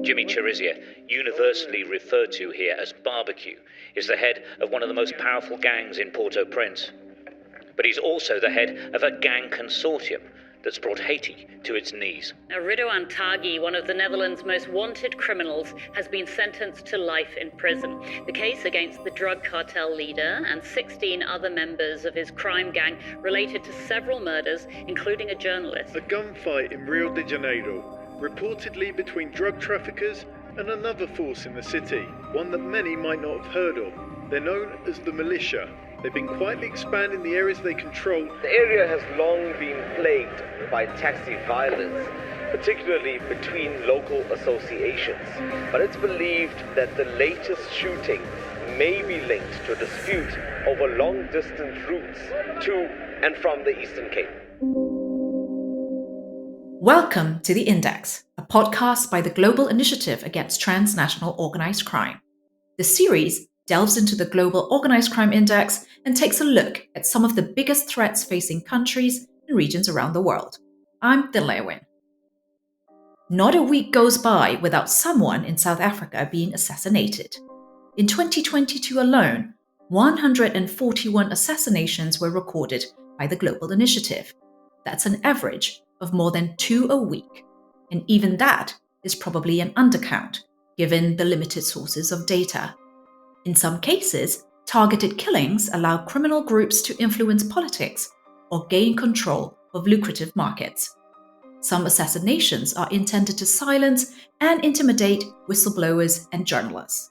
Jimmy Chirizia, universally referred to here as Barbecue, is the head of one of the most powerful gangs in Port-au-Prince. But he's also the head of a gang consortium that's brought Haiti to its knees. Now, Ridouan Taghi, one of the Netherlands' most wanted criminals, has been sentenced to life in prison. The case against the drug cartel leader and 16 other members of his crime gang related to several murders, including a journalist. A gunfight in Rio de Janeiro, reportedly between drug traffickers and another force in the city, one that many might not have heard of. They're known as the militia. They've been quietly expanding the areas they control. The area has long been plagued by taxi violence, particularly between local associations. But it's believed that the latest shooting may be linked to a dispute over long-distance routes to and from the Eastern Cape. Welcome to The Index, a podcast by the Global Initiative Against Transnational Organized Crime. The series delves into the Global Organized Crime Index and takes a look at some of the biggest threats facing countries and regions around the world. I'm Dilewin. Not a week goes by without someone in South Africa being assassinated. In 2022 alone, 141 assassinations were recorded by the Global Initiative. That's an average of more than 2 a week. And even that is probably an undercount, given the limited sources of data. In some cases, targeted killings allow criminal groups to influence politics or gain control of lucrative markets. Some assassinations are intended to silence and intimidate whistleblowers and journalists.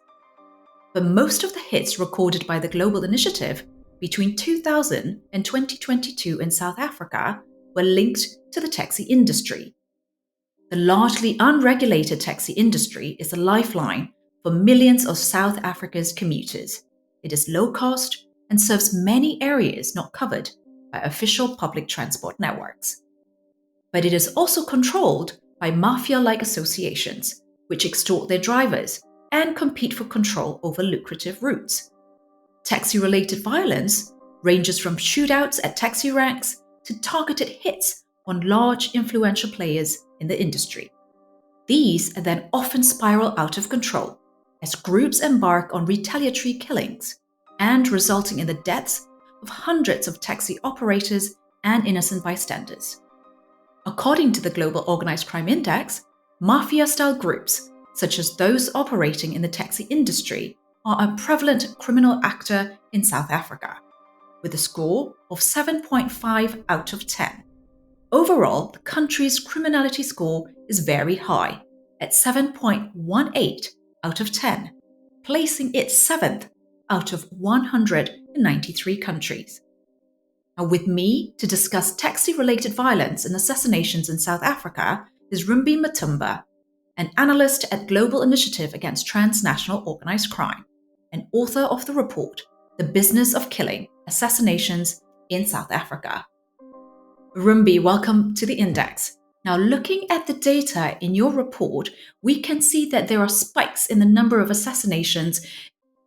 But most of the hits recorded by the Global Initiative between 2000 and 2022 in South Africa were linked to the taxi industry. The largely unregulated taxi industry is a lifeline for millions of South Africa's commuters. It is low cost and serves many areas not covered by official public transport networks. But it is also controlled by mafia-like associations, which extort their drivers and compete for control over lucrative routes. Taxi-related violence ranges from shootouts at taxi ranks to targeted hits on large influential players in the industry. These are then often spiral out of control as groups embark on retaliatory killings and resulting in the deaths of hundreds of taxi operators and innocent bystanders. According to the Global Organized Crime Index, mafia-style groups, such as those operating in the taxi industry, are a prevalent criminal actor in South Africa, with a score of 7.5 out of 10. Overall, the country's criminality score is very high, at 7.18 out of 10, placing it 7th out of 193 countries. Now, with me to discuss taxi-related violence and assassinations in South Africa is Rumbi Matumba, an analyst at Global Initiative Against Transnational Organized Crime, and author of the report, The Business of Killing: Assassinations in South Africa. Rumbi, welcome to the Index. Now, looking at the data in your report, we can see that there are spikes in the number of assassinations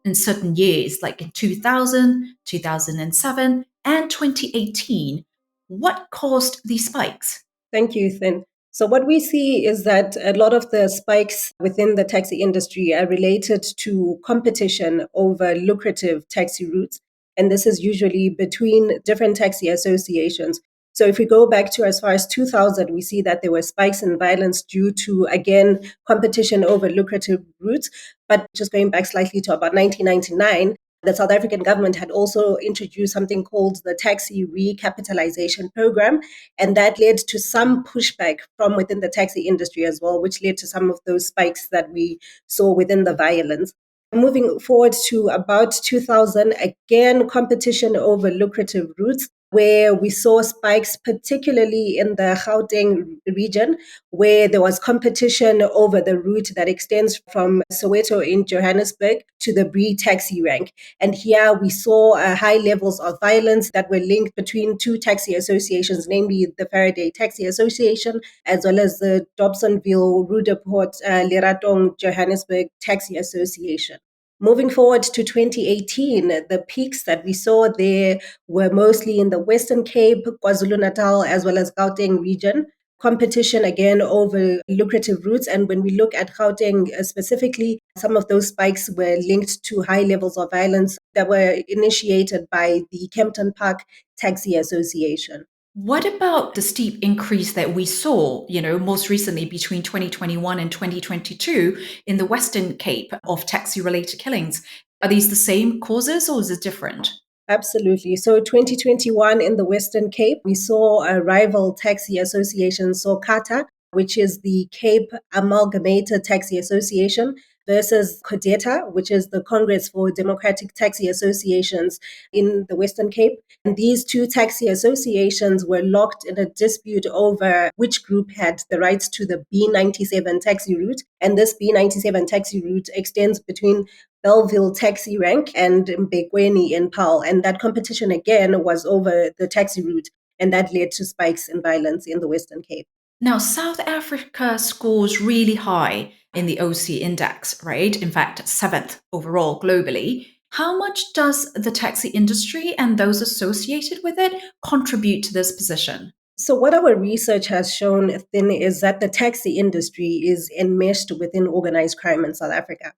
in certain years, like in 2000, 2007, and 2018. What caused these spikes? Thank you, Thin. So what we see is that a lot of the spikes within the taxi industry are related to competition over lucrative taxi routes. And this is usually between different taxi associations. So if we go back to as far as 2000, we see that there were spikes in violence due to, again, competition over lucrative routes. But just going back slightly to about 1999, the South African government had also introduced something called the Taxi Recapitalization Program, and that led to some pushback from within the taxi industry as well, which led to some of those spikes that we saw within the violence. Moving forward to about 2000, again, competition over lucrative routes, where we saw spikes, particularly in the Gauteng region, where there was competition over the route that extends from Soweto in Johannesburg to the Bree taxi rank. And here we saw high levels of violence that were linked between two taxi associations, namely the Faraday Taxi Association, as well as the Dobsonville, Rudeport, Leratong, Johannesburg Taxi Association. Moving forward to 2018, the peaks that we saw there were mostly in the Western Cape, KwaZulu-Natal, as well as Gauteng region, competition again over lucrative routes. And when we look at Gauteng specifically, some of those spikes were linked to high levels of violence that were initiated by the Kempton Park Taxi Association. What about the steep increase that we saw, most recently between 2021 and 2022 in the Western Cape of taxi-related killings? Are these the same causes or is it different? Absolutely. So 2021 in the Western Cape, we saw a rival taxi association, SOCATA, which is the Cape Amalgamated Taxi Association, versus CODETA, which is the Congress for Democratic Taxi Associations in the Western Cape. And these two taxi associations were locked in a dispute over which group had the rights to the B97 taxi route. And this B97 taxi route extends between Belleville taxi rank and Mbekweni in Paarl. And that competition again was over the taxi route. And that led to spikes in violence in the Western Cape. Now, South Africa scores really high in the OC index, right? In fact, seventh overall globally. How much does the taxi industry and those associated with it contribute to this position? So what our research has shown, Thin, is that the taxi industry is enmeshed within organized crime in South Africa.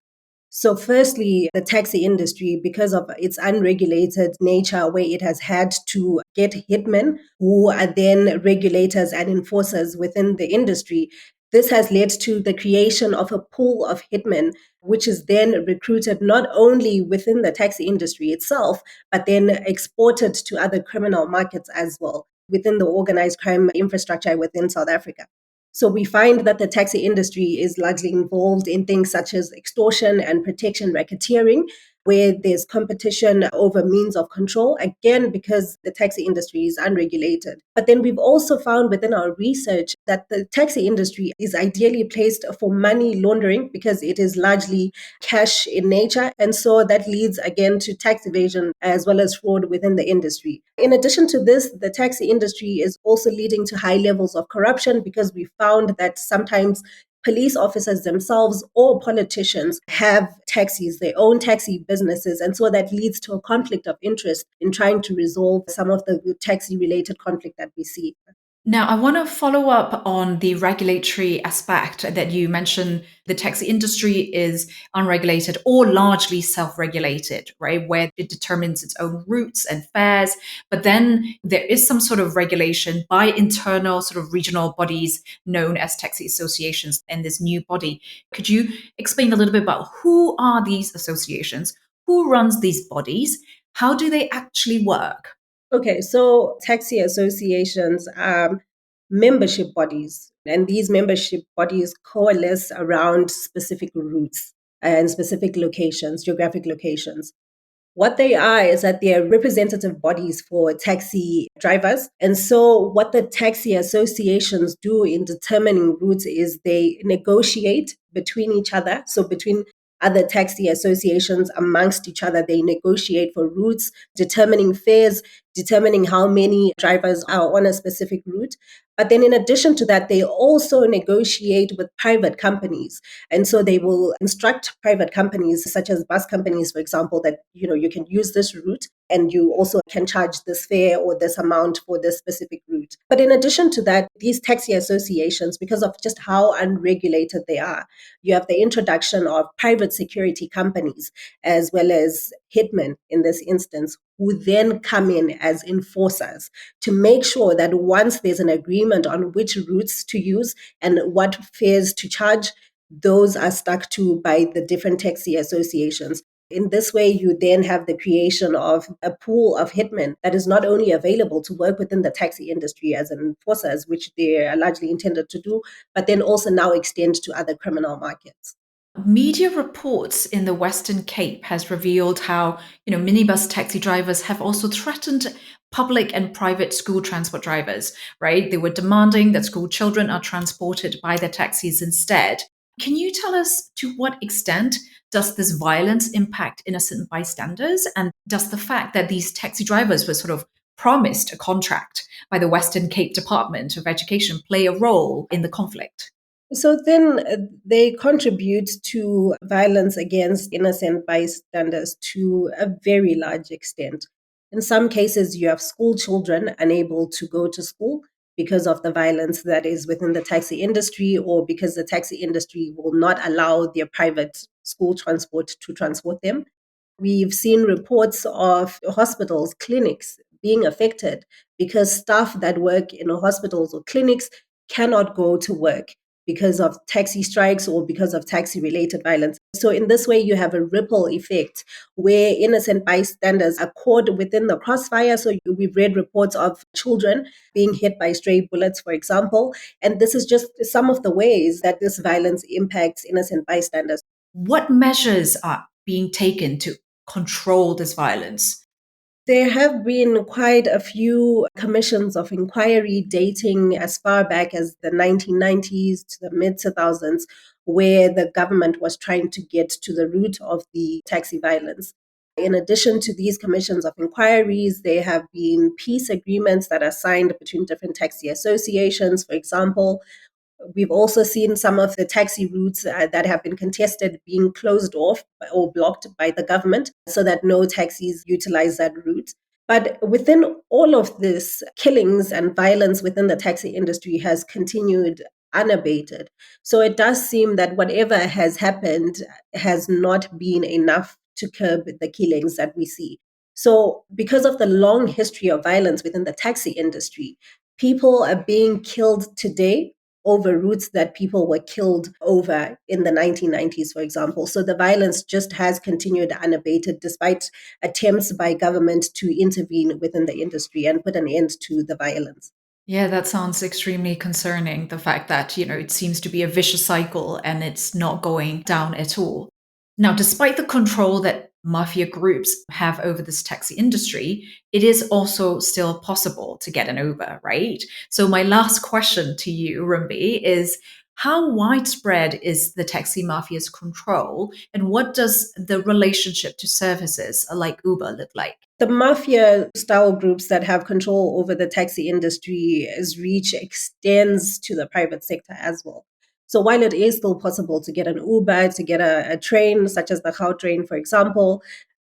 So firstly, the taxi industry, because of its unregulated nature, where it has had to get hitmen who are then regulators and enforcers within the industry, this has led to the creation of a pool of hitmen, which is then recruited not only within the taxi industry itself, but then exported to other criminal markets as well within the organized crime infrastructure within South Africa. So we find that the taxi industry is largely involved in things such as extortion and protection racketeering, where there's competition over means of control, again, because the taxi industry is unregulated. But then we've also found within our research that the taxi industry is ideally placed for money laundering because it is largely cash in nature. And so that leads again to tax evasion as well as fraud within the industry. In addition to this, the taxi industry is also leading to high levels of corruption because we found that sometimes police officers themselves or politicians have taxis, their own taxi businesses. And so that leads to a conflict of interest in trying to resolve some of the taxi-related conflict that we see. Now, I want to follow up on the regulatory aspect that you mentioned. The taxi industry is unregulated or largely self-regulated, right? Where it determines its own routes and fares. But then there is some sort of regulation by internal sort of regional bodies known as taxi associations and this new body. Could you explain a little bit about who are these associations? Who runs these bodies? How do they actually work? Okay, so taxi associations are membership bodies, and these membership bodies coalesce around specific routes and specific locations, geographic locations. What they are is that they are representative bodies for taxi drivers. And so, what the taxi associations do in determining routes is they negotiate between each other. So, between other taxi associations amongst each other, they negotiate for routes, determining fares, determining how many drivers are on a specific route. But then in addition to that, they also negotiate with private companies. And so they will instruct private companies, such as bus companies, for example, that you can use this route and you also can charge this fare or this amount for this specific route. But in addition to that, these taxi associations, because of just how unregulated they are, you have the introduction of private security companies as well as hitmen in this instance, who then come in as enforcers to make sure that once there's an agreement on which routes to use and what fares to charge, those are stuck to by the different taxi associations. In this way, you then have the creation of a pool of hitmen that is not only available to work within the taxi industry as enforcers, which they are largely intended to do, but then also now extend to other criminal markets. Media reports in the Western Cape has revealed how, minibus taxi drivers have also threatened public and private school transport drivers, right? They were demanding that school children are transported by their taxis instead. Can you tell us to what extent does this violence impact innocent bystanders? And does the fact that these taxi drivers were sort of promised a contract by the Western Cape Department of Education play a role in the conflict? So then they contribute to violence against innocent bystanders to a very large extent. In some cases, you have school children unable to go to school because of the violence that is within the taxi industry, or because the taxi industry will not allow their private school transport to transport them. We've seen reports of hospitals, clinics being affected because staff that work in hospitals or clinics cannot go to work because of taxi strikes or because of taxi related violence. So, in this way, you have a ripple effect where innocent bystanders are caught within the crossfire. So, we've read reports of children being hit by stray bullets, for example. And this is just some of the ways that this violence impacts innocent bystanders. What measures are being taken to control this violence? There have been quite a few commissions of inquiry dating as far back as the 1990s to the mid 2000s, where the government was trying to get to the root of the taxi violence. In addition to these commissions of inquiries, there have been peace agreements that are signed between different taxi associations, for example. We've also seen some of the taxi routes that have been contested being closed off or blocked by the government so that no taxis utilize that route. But within all of this, killings and violence within the taxi industry has continued unabated. So it does seem that whatever has happened has not been enough to curb the killings that we see. So, because of the long history of violence within the taxi industry, people are being killed today over routes that people were killed over in the 1990s, for example. So the violence just has continued unabated despite attempts by government to intervene within the industry and put an end to the violence. Yeah, that sounds extremely concerning. The fact that, it seems to be a vicious cycle and it's not going down at all. Now, despite the control that mafia groups have over this taxi industry, it is also still possible to get an Uber, right? So my last question to you, Rumbi, is how widespread is the taxi mafia's control, and what does the relationship to services like Uber look like? The mafia style groups that have control over the taxi industry's reach extends to the private sector as well. So while it is still possible to get an Uber, to get a train, such as the Gau train, for example,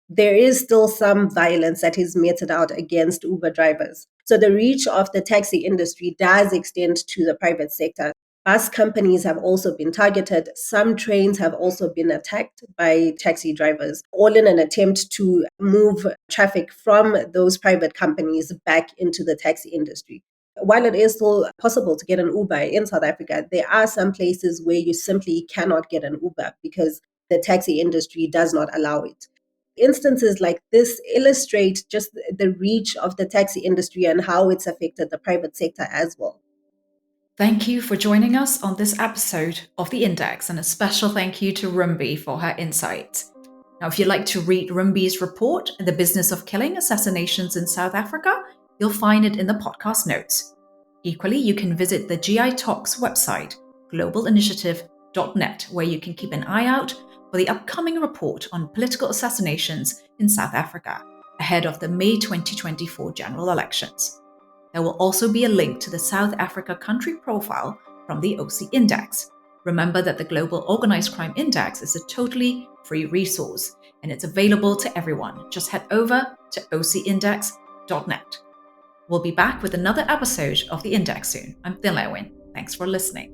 there is still some violence that is meted out against Uber drivers. So the reach of the taxi industry does extend to the private sector. Bus companies have also been targeted. Some trains have also been attacked by taxi drivers, all in an attempt to move traffic from those private companies back into the taxi industry. While it is still possible to get an Uber in South Africa, there are some places where you simply cannot get an Uber because the taxi industry does not allow it. Instances like this illustrate just the reach of the taxi industry and how it's affected the private sector as well. Thank you for joining us on this episode of The Index, and a special thank you to Rumbi for her insights. Now, if you'd like to read Rumbi's report, The Business of Killing Assassinations in South Africa, you'll find it in the podcast notes. Equally, you can visit the GI-TOC's website, globalinitiative.net, where you can keep an eye out for the upcoming report on political assassinations in South Africa, ahead of the May 2024 general elections. There will also be a link to the South Africa country profile from the OC Index. Remember that the Global Organized Crime Index is a totally free resource, and it's available to everyone. Just head over to ocindex.net. We'll be back with another episode of The Index soon. I'm Thin Lewin. Thanks for listening.